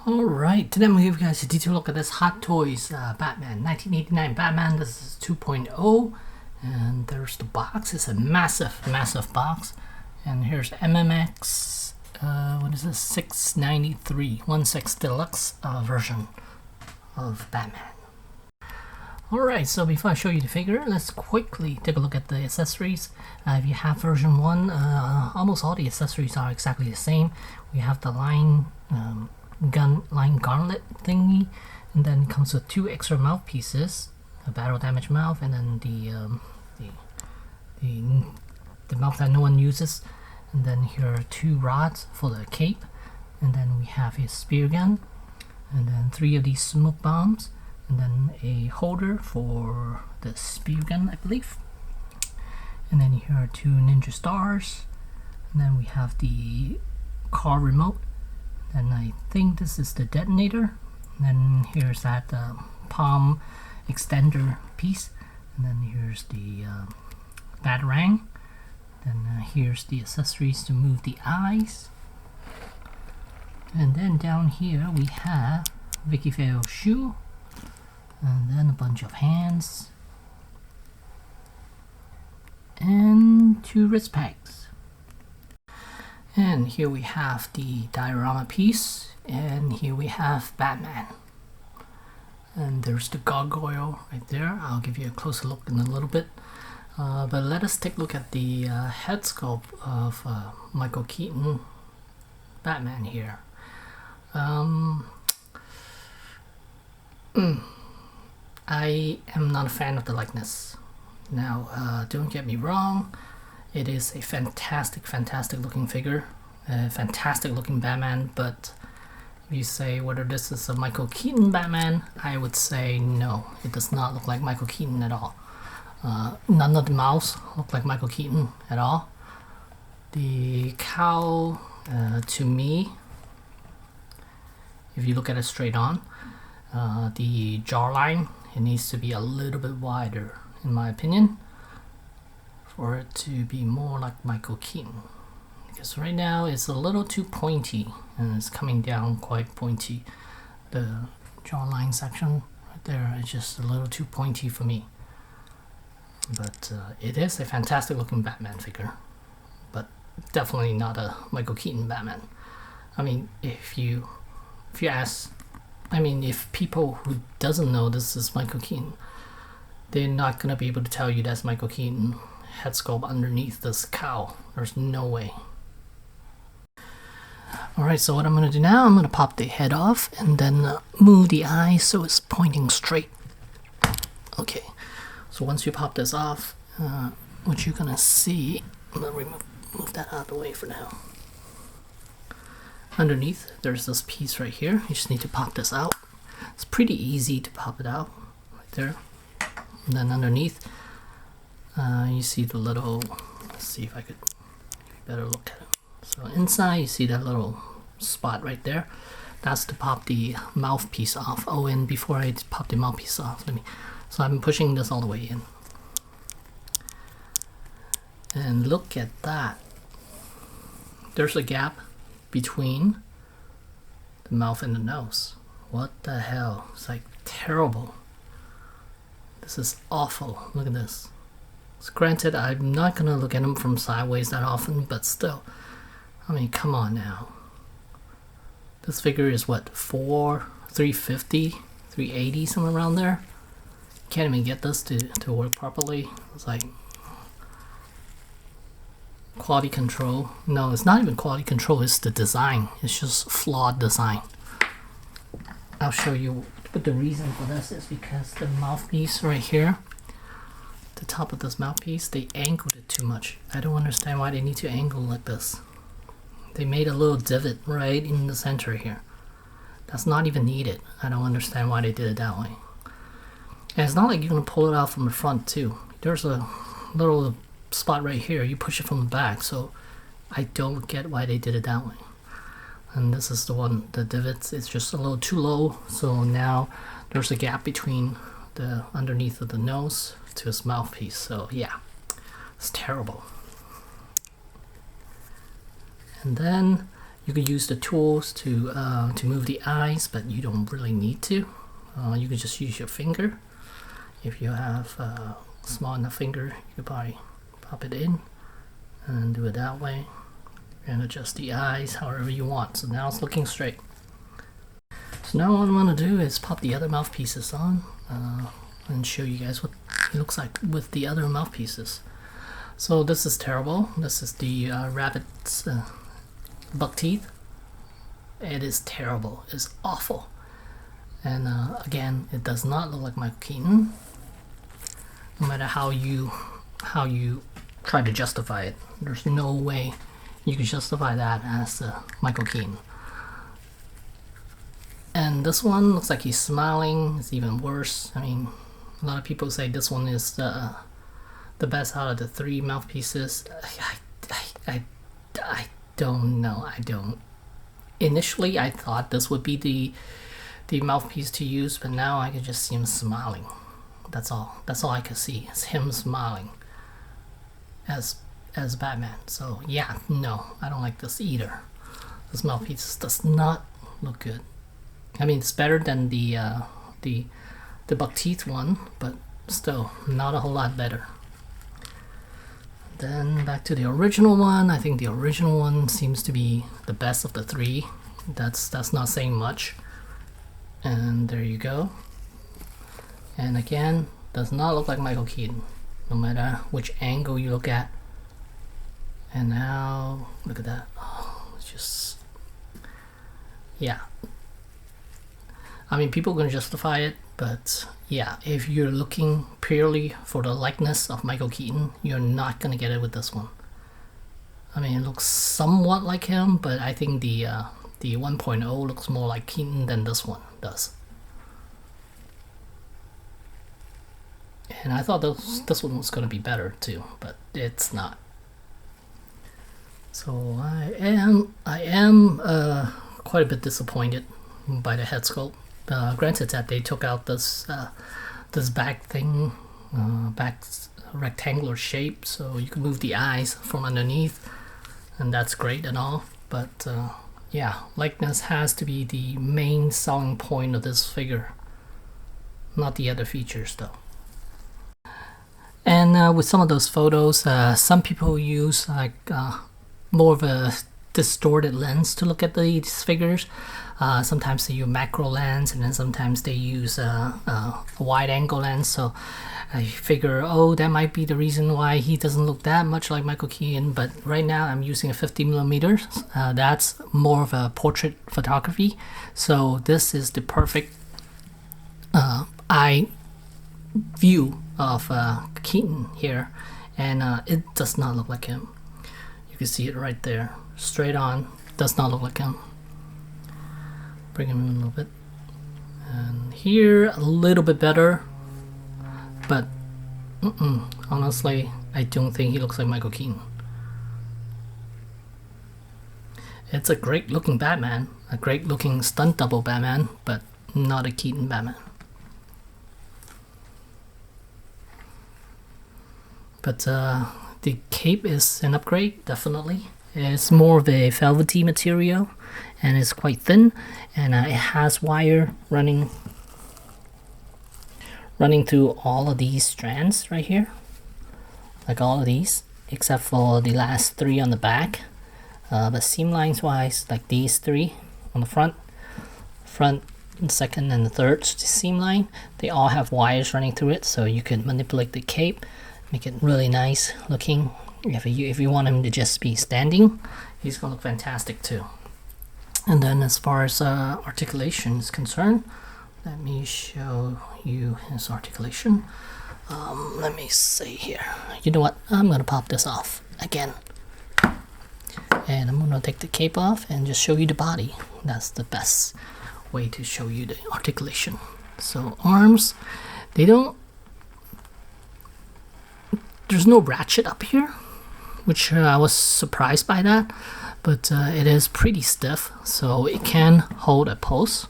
Alright, today I'm going to give you guys a detailed look at this Hot Toys Batman, 1989 Batman. This is 2.0, and there's the box. It's a massive box. And here's MMX, what is this, 693, 1/6 Deluxe version of Batman. Alright, so before I show you the figure, let's quickly take a look at the accessories. If you have version 1, almost all the accessories are exactly the same. We have the line gauntlet thingy, and then it comes with 2 extra mouthpieces, a battle damage mouth, and then the mouth that no one uses. And then here are 2 rods for the cape, and then we have his spear gun, and then 3 of these smoke bombs, and then a holder for the spear gun, I believe. And then here are 2 ninja stars, and then we have the car remote, and I think this is the detonator. And then here's that palm extender piece, and then here's the batarang. Then here's the accessories to move the eyes, and then down here we have Vicky Vale's shoe, and then a bunch of hands, and 2 wrist pegs. And here we have the diorama piece, and here we have Batman. And there's the gargoyle right there. I'll give you a closer look in a little bit. But let us take a look at the head sculpt of Michael Keaton Batman here. I am not a fan of the likeness. Now, don't get me wrong, it is a fantastic looking figure, a fantastic looking Batman, but if you say whether this is a Michael Keaton Batman, I would say no, it does not look like Michael Keaton at all. None of the mouths look like Michael Keaton at all. The cowl, to me, if you look at it straight on, the jawline, it needs to be a little bit wider, in my opinion, for it to be more like Michael Keaton. Because right now it's a little too pointy, and it's coming down quite pointy. The jawline section right there is just a little too pointy for me. But it is a fantastic looking Batman figure, but definitely not a Michael Keaton Batman. I mean, if you ask, I mean, if people who doesn't know this is Michael Keaton, they're not gonna be able to tell you that's Michael Keaton head sculpt underneath this cowl. There's no way. Alright, so what I'm gonna do now, I'm gonna pop the head off and then move the eye so it's pointing straight. Okay. So once you pop this off, what you're gonna see, I'm gonna move that out of the way for now. Underneath, there's this piece right here. You just need to pop this out. It's pretty easy to pop it out, right there. And then underneath, you see the little, let's see if I could better look at it. So inside, you see that little spot right there. That's to pop the mouthpiece off. Oh, and before I pop the mouthpiece off, so I'm pushing this all the way in. And look at that. There's a gap between the mouth and the nose. What the hell? It's like terrible. This is awful. Look at this. So granted, I'm not gonna look at them from sideways that often, but still. I mean, come on now. This figure is what, 350, 380, somewhere around there. Can't even get this to work properly. It's like quality control. No, it's not even quality control, it's the design. It's just flawed design. I'll show you what the reason for this is, because the mouthpiece right here, the top of this mouthpiece, they angled it too much. I don't understand why they need to angle like this. They made a little divot right in the center here. That's not even needed. I don't understand why they did it that way. And it's not like you're going to pull it out from the front too. There's a little spot right here. You push it from the back. So I don't get why they did it that way. And this is the one, the divots, it's just a little too low. So now there's a gap between the underneath of the nose to his mouthpiece. So yeah, it's terrible. And then You could use the tools to move the eyes, but you don't really need to. You could just use your finger. If you have a small enough finger, you could probably pop it in and do it that way, and adjust the eyes however you want. So now it's looking straight. So now what I'm going to do is pop the other mouthpieces on and show you guys what it looks like with the other mouthpieces. So this is terrible. This is the rabbit's buck teeth. It is terrible. It's awful. And again, it does not look like Michael Keaton, no matter how you try to justify it. There's no way you can justify that as Michael Keaton. And this one looks like he's smiling. It's even worse. I mean, a lot of people say this one is the best out of the three mouthpieces. I don't know. I don't. Initially, I thought this would be the mouthpiece to use, but now I can just see him smiling. That's all I can see. It's him smiling as Batman. So yeah, no, I don't like this either. This mouthpiece does not look good. I mean, it's better than the buck teeth one, but still not a whole lot better. Then back to the original one. I think the original one seems to be the best of the three. That's not saying much. And there you go. And again, does not look like Michael Keaton, no matter which angle you look at. And now look at that. Oh, it's just, yeah. I mean, people are going to justify it, but yeah, if you're looking purely for the likeness of Michael Keaton, you're not going to get it with this one. I mean, it looks somewhat like him, but I think the 1.0 looks more like Keaton than this one does. And I thought this one was going to be better too, but it's not. So I am quite a bit disappointed by the head sculpt. Granted that they took out this back thing, back rectangular shape, so you can move the eyes from underneath, and that's great and all. But yeah, likeness has to be the main selling point of this figure, not the other features though. And with some of those photos, some people use like more of a distorted lens to look at these figures. Sometimes they use macro lens, and then sometimes they use a wide angle lens. So I figure, oh, that might be the reason why he doesn't look that much like Michael Keaton. But right now I'm using a 50mm. That's more of a portrait photography. So this is the perfect eye view of Keaton here, and it does not look like him. You can see it right there, straight on. Does not look like him. Bring him in a little bit, and here a little bit better, but honestly, I don't think he looks like Michael Keaton. It's a great looking Batman, a great looking stunt double Batman, but not a Keaton Batman. But the cape is an upgrade, definitely. It's more of a velvety material, and it's quite thin, and it has wire running through all of these strands right here, like all of these, except for the last three on the back. But seam lines wise, like these three on the front, and second and the third seam line, they all have wires running through it, so you can manipulate the cape, make it really nice looking. If you want him to just be standing, he's gonna look fantastic too. And then as far as articulation is concerned, let me show you his articulation. Let me see here. You know what? I'm gonna pop this off again, and I'm gonna take the cape off and just show you the body. That's the best way to show you the articulation. So arms, there's no ratchet up here, which I was surprised by that, but it is pretty stiff, so it can hold a pose.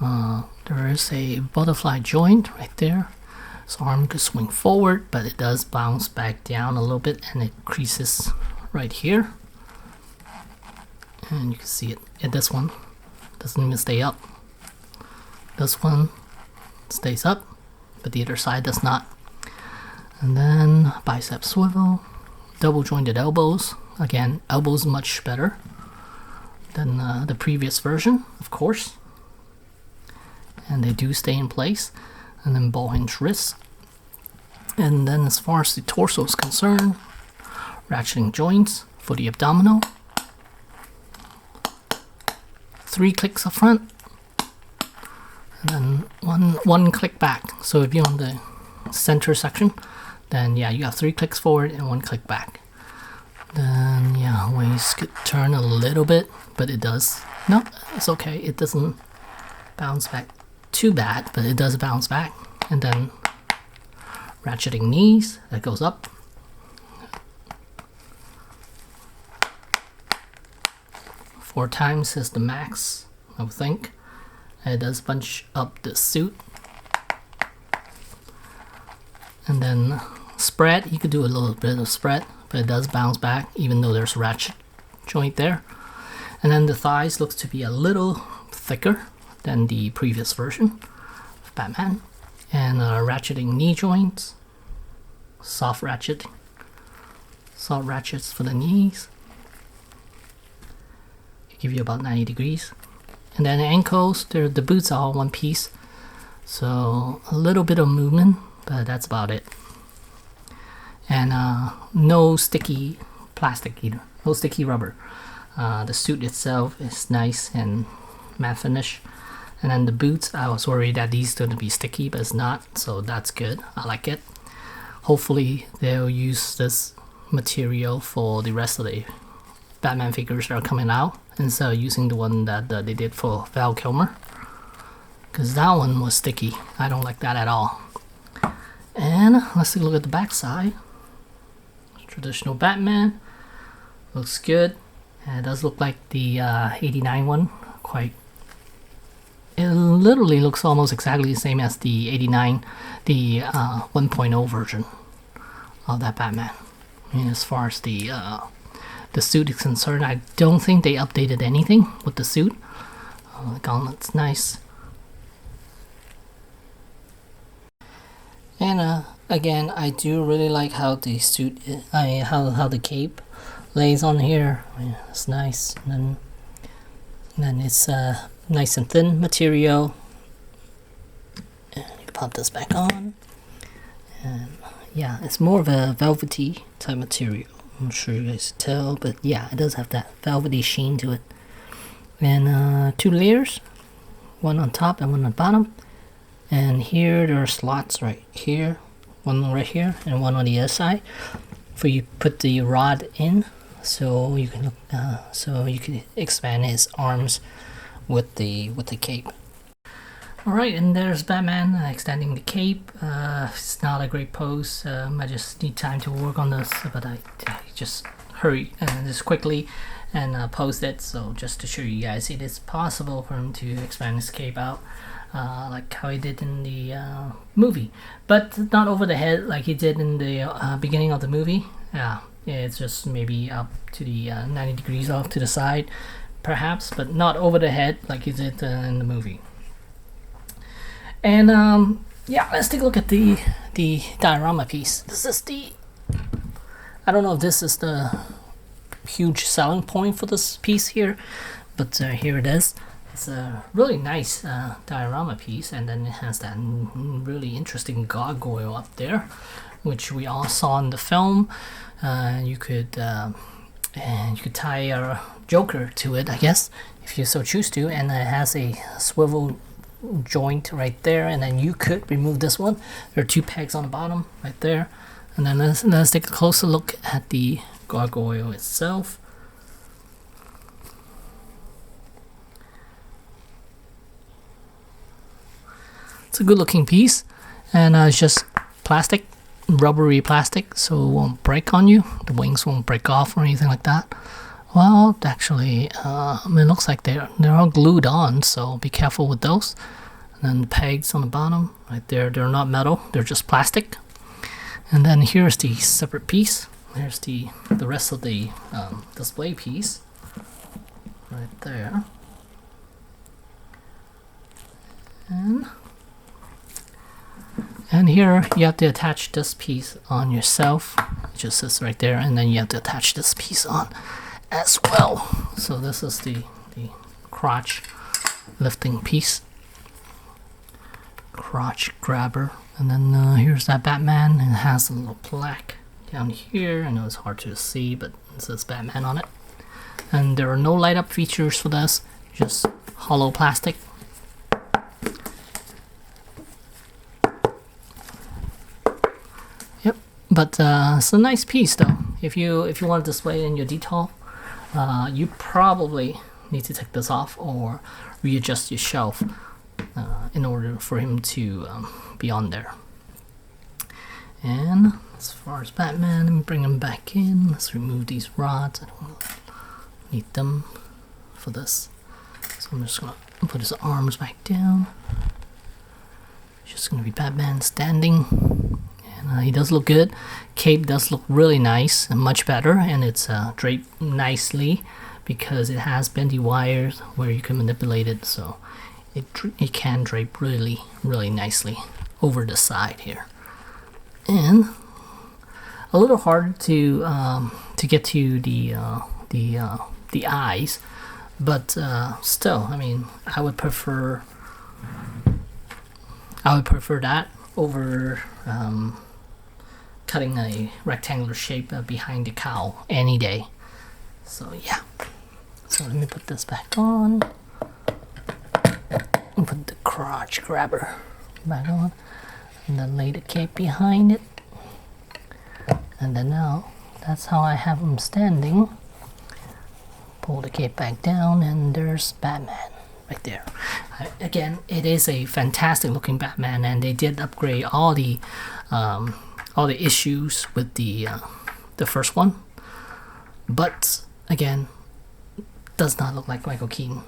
There is a butterfly joint right there, so arm could swing forward, but it does bounce back down a little bit, and it creases right here. and you can see it. And this one doesn't even stay up. This one stays up, but the other side does not. And then bicep swivel, double jointed elbows. Again, elbows much better than the previous version, of course. And they do stay in place. And then ball hinge wrists. And then as far as the torso is concerned, ratcheting joints for the abdominal. 3 clicks up front. And then one click back. So if you're on the center section, then yeah, you have 3 clicks forward and 1 click back. Then yeah, waist could turn a little bit, but it does. No, it's okay. It doesn't bounce back too bad, but it does bounce back. And then ratcheting knees, that goes up. Four times is the max, I would think. It does bunch up the suit. And then spread, you could do a little bit of spread, but it does bounce back even though there's a ratchet joint there. And then the thighs looks to be a little thicker than the previous version of Batman. And ratcheting knee joints, soft ratchets for the knees. Give you about 90 degrees. And then the ankles, the boots are all one piece, so a little bit of movement, but that's about it. And no sticky plastic either, no sticky rubber. The suit itself is nice and matte finish. And then the boots, I was worried that these are going to be sticky, but it's not, so that's good. I like it. Hopefully they'll use this material for the rest of the Batman figures that are coming out, instead of using the one that they did for Val Kilmer, because that one was sticky. I don't like that at all. And let's take a look at the back side. Traditional Batman looks good, and it does look like the 89 one. It literally looks almost exactly the same as the 89, the 1.0 version of that Batman. I mean, as far as the suit is concerned, I don't think they updated anything with the suit. The gauntlet's nice. And again, I do really like how the suit, how the cape lays on here. Yeah, it's nice. And then it's nice and thin material. And you can pop this back on. And yeah, it's more of a velvety type material. I'm sure you guys can tell, but yeah, it does have that velvety sheen to it. And 2 layers, one on top and one on bottom. And here there are slots right here, one right here and one on the other side, for you put the rod in, so you can expand his arms with the cape. Alright, and there's Batman extending the cape. It's not a great pose. I just need time to work on this, but I just hurry and just quickly and post it. So just to show you guys, it is possible for him to expand his cape out, like how he did in the movie, but not over the head like he did in the beginning of the movie. Yeah, it's just maybe up to the 90 degrees off to the side, perhaps, but not over the head like he did in the movie. And yeah, let's take a look at the diorama piece. This is I don't know if this is the huge selling point for this piece here, but here it is. It's a really nice diorama piece, and then it has that really interesting gargoyle up there, which we all saw in the film. You could tie a Joker to it, I guess, if you so choose to, and it has a swivel joint right there, and then you could remove this one. There are 2 pegs on the bottom right there. And then let's take a closer look at the gargoyle itself. It's a good looking piece, and it's just plastic, rubbery plastic, so it won't break on you. The wings won't break off or anything like that. Well, actually, it looks like they're all glued on, so be careful with those. And then the pegs on the bottom, right there, they're not metal, they're just plastic. And then here's the separate piece. There's the rest of the display piece. right there. And here you have to attach this piece on yourself. It just sits right there, and then you have to attach this piece on as well. So this is the crotch lifting piece, crotch grabber. And then here's that Batman, and it has a little plaque down here. I know it's hard to see, but it says Batman on it. And there are no light up features for this, just hollow plastic. Yep, but it's a nice piece though. If you want to display it in your detail, you probably need to take this off or readjust your shelf in order for him to be on there. And as far as Batman, let me bring him back in. Let's remove these rods. I don't need them for this. So I'm just gonna put his arms back down. Just gonna be Batman standing. And he does look good. Cape does look really nice and much better, and it's draped nicely because it has bendy wires where you can manipulate it, so it can drape really nicely over the side here. And a little hard to get to the eyes, but still, I mean, I would prefer that over cutting a rectangular shape behind the cowl any day. So yeah. So let me put this back on. And put the crotch grabber back on. And then lay the cape behind it. And then now, that's how I have him standing. Pull the cape back down, and there's Batman right there. Again, it is a fantastic looking Batman, and they did upgrade all the issues with the first one. But again, does not look like Michael Keaton.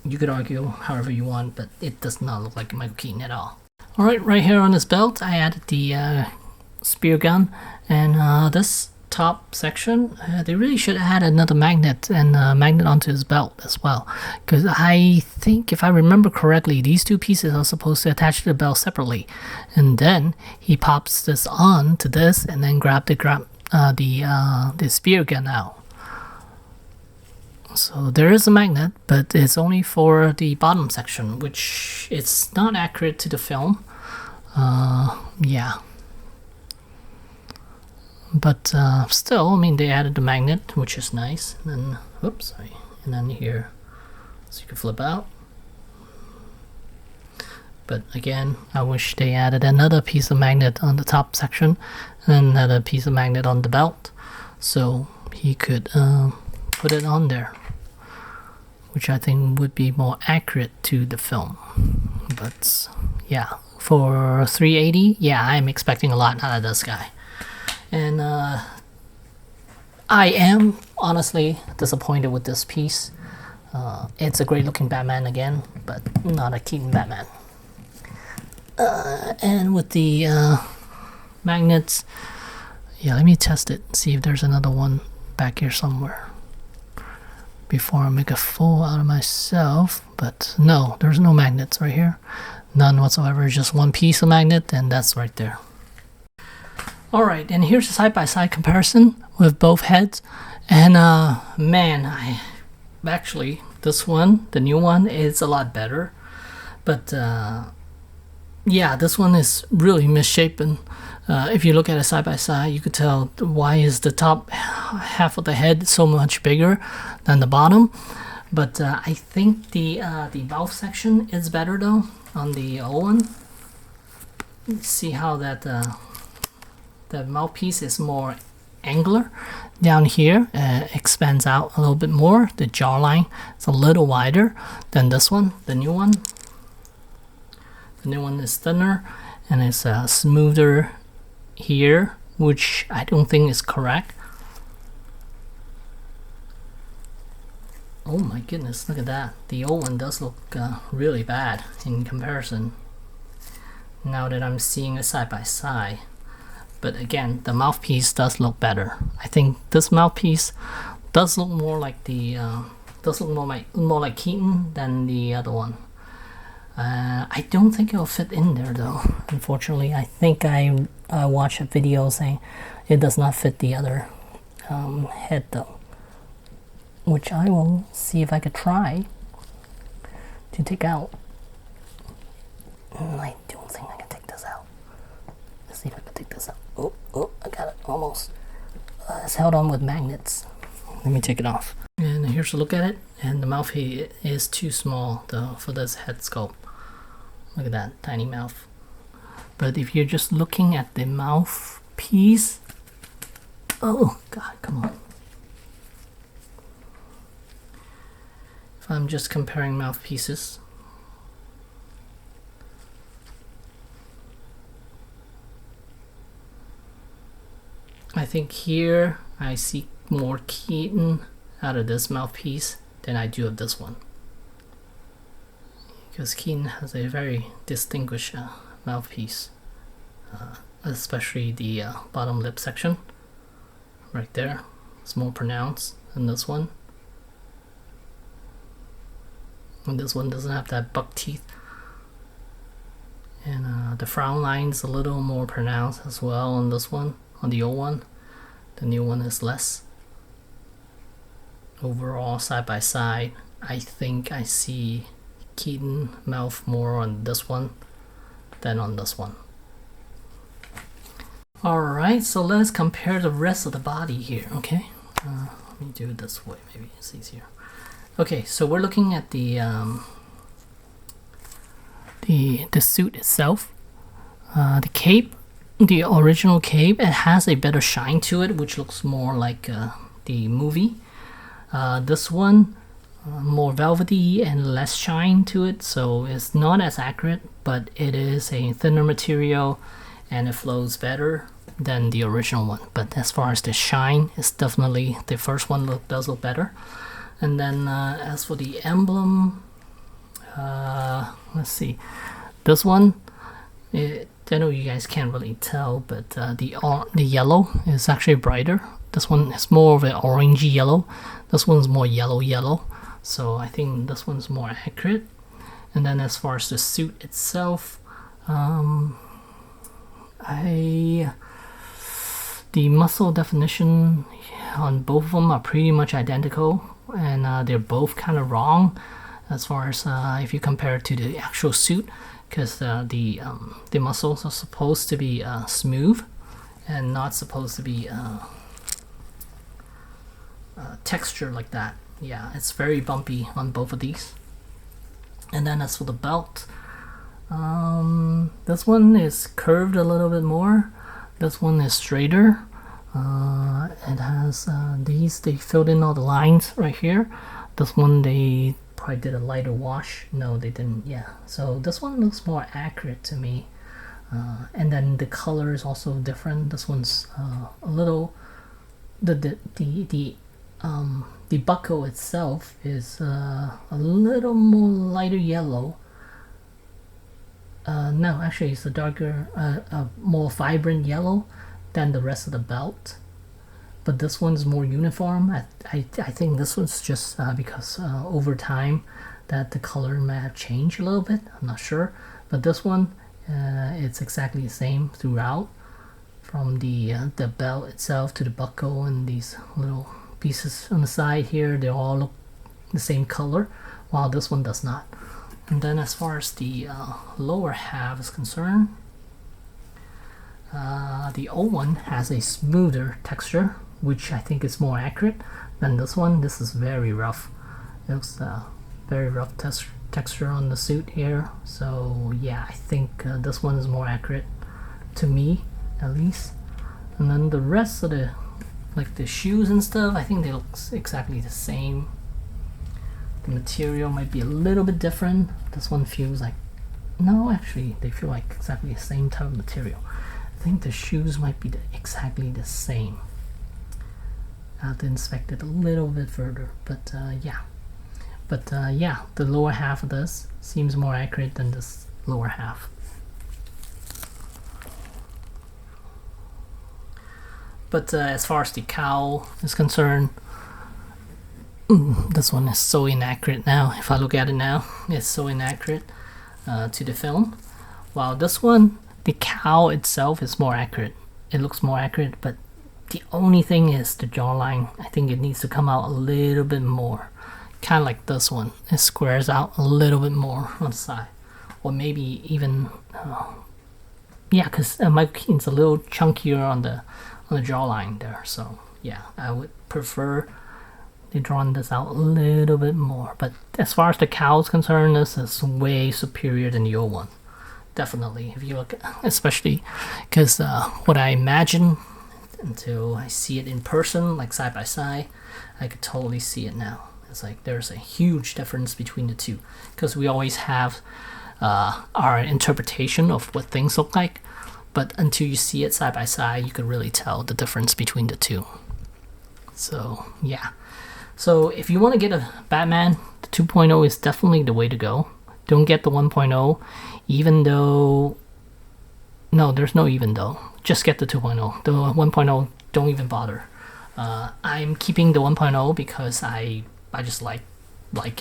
You could argue however you want, but it does not look like Michael Keaton at all. Alright, right here on this belt, I added the spear gun, and this top section, they really should add another magnet and magnet onto his belt as well, because I think, if I remember correctly, these two pieces are supposed to attach to the belt separately, and then he pops this on to this and then grab the spear gun out. So there is a magnet, but it's only for the bottom section, which it's not accurate to the film. Yeah. But still, I mean, they added the magnet, which is nice. And then, oops, sorry. And then here, so you can flip out. But again, I wish they added another piece of magnet on the top section and another piece of magnet on the belt, so he could put it on there, which I think would be more accurate to the film. But yeah, for $380, yeah, I'm expecting a lot out of this guy. And I am honestly disappointed with this piece. It's a great looking Batman again, but not a Keaton Batman. And with the magnets, yeah, let me test it, see if there's another one back here somewhere before I make a fool out of myself. But no, there's no magnets right here, none whatsoever. Just one piece of magnet, and that's right there. Alright, and here's a side-by-side comparison with both heads, and man, actually, this one, the new one, is a lot better, but yeah, this one is really misshapen. If you look at it side by side, you could tell why is the top half of the head so much bigger than the bottom. But I think the mouth section is better though on the old one. Let's see how that the mouthpiece is more angular. Down here, expands out a little bit more. The jawline is a little wider than this one, the new one. The new one is thinner and it's smoother here, which I don't think is correct. Oh my goodness, look at that. The old one does look really bad in comparison now that I'm seeing it side by side. But again, the mouthpiece does look better. I think this mouthpiece Does look more like the does look more like Keaton than the other one. I don't think it'll fit in there though. Unfortunately, I think I watched a video saying it does not fit the other head though, which I will see if I could try to take out. I don't think I can take this out. Let's see if I can take this out. Oh, I got it almost. It's held on with magnets. Let me take it off. And here's a look at it. And the mouth here is too small though for this head sculpt. Look at that tiny mouth. But if you're just looking at the mouth piece, oh God, come on. If I'm just comparing mouthpieces, I think here I see more Keaton out of this mouthpiece than I do of this one. Because Keaton has a very distinguished mouthpiece, especially the bottom lip section right there. It's more pronounced than this one. And this one doesn't have that buck teeth. And the frown line's a little more pronounced as well on this one, on the old one. The new one is less. Overall, side by side, I think I see Keaton mouth more on this one than on this one. Alright, so let's compare the rest of the body here, okay? Let me do it this way, maybe it's easier. Okay, so we're looking at the suit itself. The cape, the original cape, it has a better shine to it, which looks more like the movie. This one, more velvety and less shine to it, so it's not as accurate, but it is a thinner material and it flows better than the original one. But as far as the shine, it's definitely the first one does look better. And then as for the emblem, let's see, this one, I know you guys can't really tell, but the yellow is actually brighter. This one is more of an orangey yellow. This one's more yellow. So I think this one's more accurate. And then as far as the suit itself, the muscle definition on both of them are pretty much identical, and they're both kind of wrong as far as if you compare it to the actual suit, because the muscles are supposed to be smooth and not supposed to be texture like that. Yeah, it's very bumpy on both of these. And then as for the belt, this one is curved a little bit more. This one is straighter. It has they filled in all the lines right here. This one they probably did a lighter wash. No, they didn't. Yeah, so this one looks more accurate to me. And then the color is also different. This one's a little, the buckle itself is a little more lighter yellow. No, actually it's a darker, more vibrant yellow than the rest of the belt. But this one's more uniform. I think this one's just because over time that the color may have changed a little bit. I'm not sure. But this one, it's exactly the same throughout. From the belt itself to the buckle and these little pieces on the side here, they all look the same color, while this one does not. And then as far as the lower half is concerned, the old one has a smoother texture, which I think is more accurate than this one. This is very rough. It looks very rough texture on the suit here. So yeah, I think this one is more accurate to me, at least. And then the rest of the, like the shoes and stuff, I think they look exactly the same. The material might be a little bit different. This one feels like, no, actually they feel like exactly the same type of material. I think the shoes might be exactly the same. I have to inspect it a little bit further, but yeah. But yeah, the lower half of this seems more accurate than this lower half. But as far as the cowl is concerned, This one is so inaccurate now. If I look at it now, it's so inaccurate to the film. While this one, the cow itself is more accurate. It looks more accurate, but the only thing is the jawline. I think it needs to come out a little bit more. Kind of like this one. It squares out a little bit more on the side. Or maybe even, yeah, because Michael Keaton's a little chunkier on the jawline there. So yeah, I would prefer they drawn this out a little bit more. But as far as the cow is concerned, this is way superior than the old one. Definitely, if you look, especially because what I imagine until I see it in person, like side by side, I could totally see it now. It's like there's a huge difference between the two, because we always have our interpretation of what things look like, but until you see it side by side, you could really tell the difference between the two. So yeah, so if you want to get a Batman, the 2.0 is definitely the way to go. Don't get the 1.0, even though, no, there's no even though. Just get the 2.0. The 1.0, don't even bother. I'm keeping the 1.0 because I just like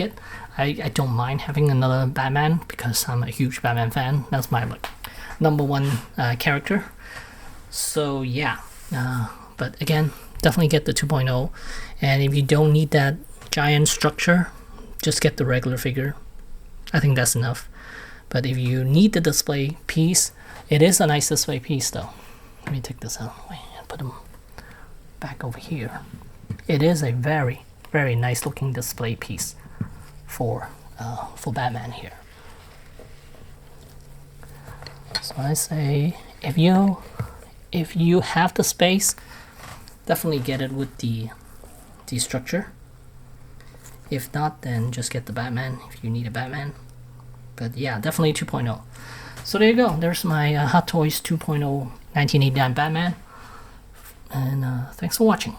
it. I don't mind having another Batman because I'm a huge Batman fan. That's my like #1 character. So yeah, but again, definitely get the 2.0. And if you don't need that giant structure, just get the regular figure. I think that's enough. But if you need the display piece, it is a nice display piece though. Let me take this out of the way and put them back over here. It is a very, very nice looking display piece for Batman here. So I say, if you have the space, definitely get it with the structure. If not, then just get the Batman if you need a Batman. But yeah, definitely 2.0. So there you go. There's my Hot Toys 2.0 1989 Batman. And thanks for watching.